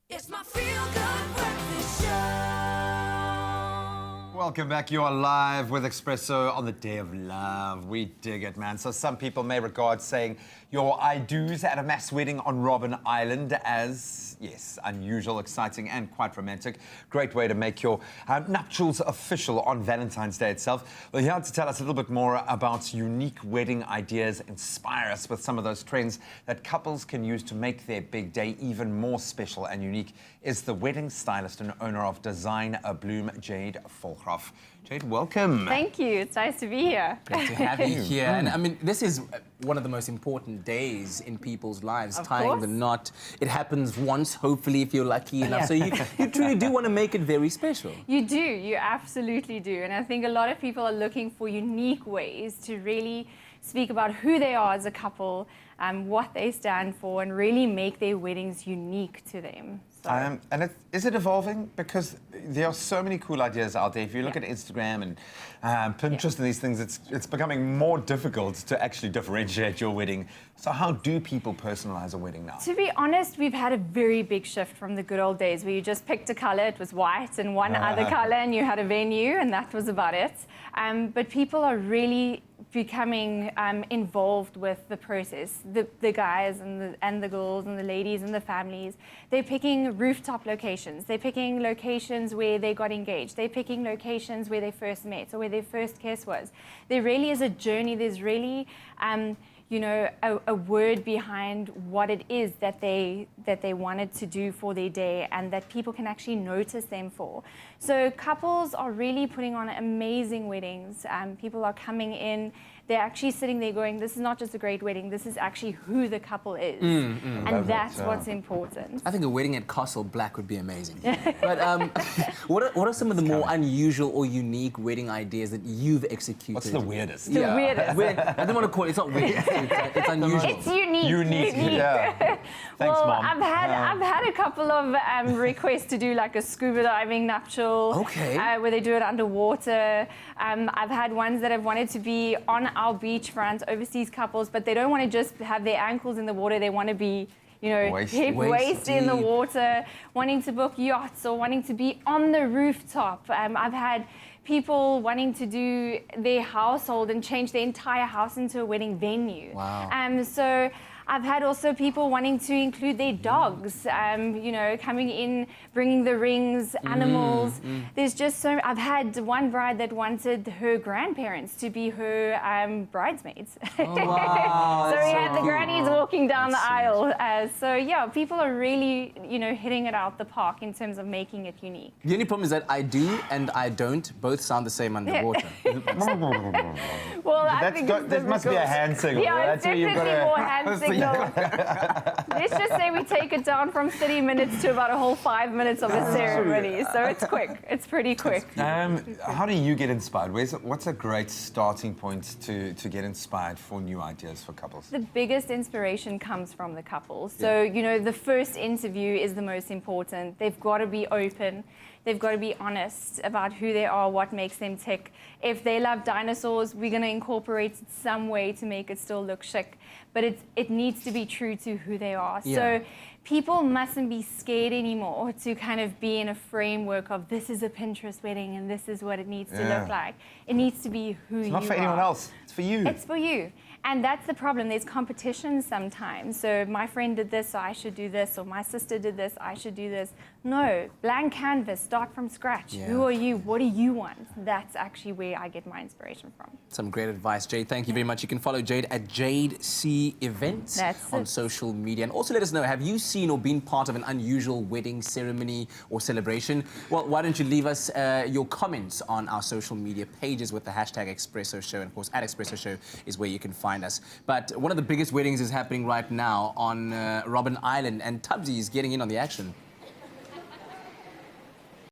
It's my feel-good breakfast show. Welcome back. You are live with Expresso on the Day of Love. We dig it, man. So some people may regard saying your I-do's at a mass wedding on Robben Island as, yes, unusual, exciting, and quite romantic. Great way to make your nuptials official on Valentine's Day itself. Well, here to tell us a little bit more about unique wedding ideas, inspire us with some of those trends that couples can use to make their big day even more special and unique, is the wedding stylist and owner of Design a Bloom, Jade Vollgraff. Jade, welcome. Thank you. It's nice to be here. Great to have you here. And I mean, this is one of the most important days in people's lives, tying the knot. It happens once, hopefully, if you're lucky enough. So you truly do want to make it very special. You do. You absolutely do. And I think a lot of people are looking for unique ways to really speak about who they are as a couple, what they stand for, and really make their weddings unique to them. So. And is it evolving? Because there are so many cool ideas out there. If you look at Instagram and Pinterest and these things, it's becoming more difficult to actually differentiate your wedding. So how do people personalize a wedding now? To be honest, we've had a very big shift from the good old days where you just picked a color, it was white, and one other color, and you had a venue, and that was about it. But people are really becoming involved with the process. The guys and the girls and the ladies and the families, they're picking rooftop locations. They're picking locations where they got engaged. They're picking locations where they first met or where their first kiss was. There really is a journey. There's really you know, a word behind what it is that they wanted to do for their day and that people can actually notice them for. So couples are really putting on amazing weddings. People are coming in, they're actually sitting there going, this is not just a great wedding, this is actually who the couple is. And that's what's important. I think a wedding at Castle Black would be amazing. But what are some of the more unusual or unique wedding ideas that you've executed? What's the weirdest? The weirdest. I don't want to call it, it's not weird, it's unusual. It's unique. Unique. Yeah. Thanks, well, Mom. I've had a couple of requests to do like a scuba diving nuptial, where they do it underwater. I've had ones that have wanted to be on our beachfront, overseas couples, but they don't want to just have their ankles in the water. They want to be, you know, hip waist in the water, wanting to book yachts or wanting to be on the rooftop. I've had people wanting to do their household and change their entire house into a wedding venue. Wow. So I've had also people wanting to include their dogs, you know, coming in, bringing the rings, animals. There's just so, I've had one bride that wanted her grandparents to be her bridesmaids. Oh, wow. So we had the grannies walking down the aisle. So yeah, people are really, you know, hitting it out the park in terms of making it unique. The only problem is that I do and I don't both sound the same underwater. Well, I think there must be a hand signal. Yeah, That's it's definitely more hand signal. Let's just say we take it down from 30 minutes to about a whole 5 minutes of a ceremony. So it's quick. It's pretty quick. How do you get inspired? What's a great starting point to get inspired for new ideas for couples? The biggest inspiration comes from the couple. So, you know, the first interview is the most important. They've got to be open. They've got to be honest about who they are, what makes them tick. If they love dinosaurs, we're going to incorporate it some way to make it still look chic. But it needs to be true to who they are. Yeah. So people mustn't be scared anymore to kind of be in a framework of this is a Pinterest wedding and this is what it needs to look like. It needs to be who you are. It's not for anyone else. It's for you. It's for you. And that's the problem. There's competition sometimes. So my friend did this, so I should do this, or my sister did this, I should do this. No, blank canvas, start from scratch. Yeah. Who are you? What do you want? That's actually where I get my inspiration from. Some great advice, Jade. Thank you very much. You can follow Jade at Jade C Events on social media. And also let us know, have you seen or been part of an unusual wedding ceremony or celebration? Well, why don't you leave us your comments on our social media pages with the hashtag Expresso Show. And of course, at Expresso Show is where you can find us. But one of the biggest weddings is happening right now on Robben Island, and Tubbsy is getting in on the action.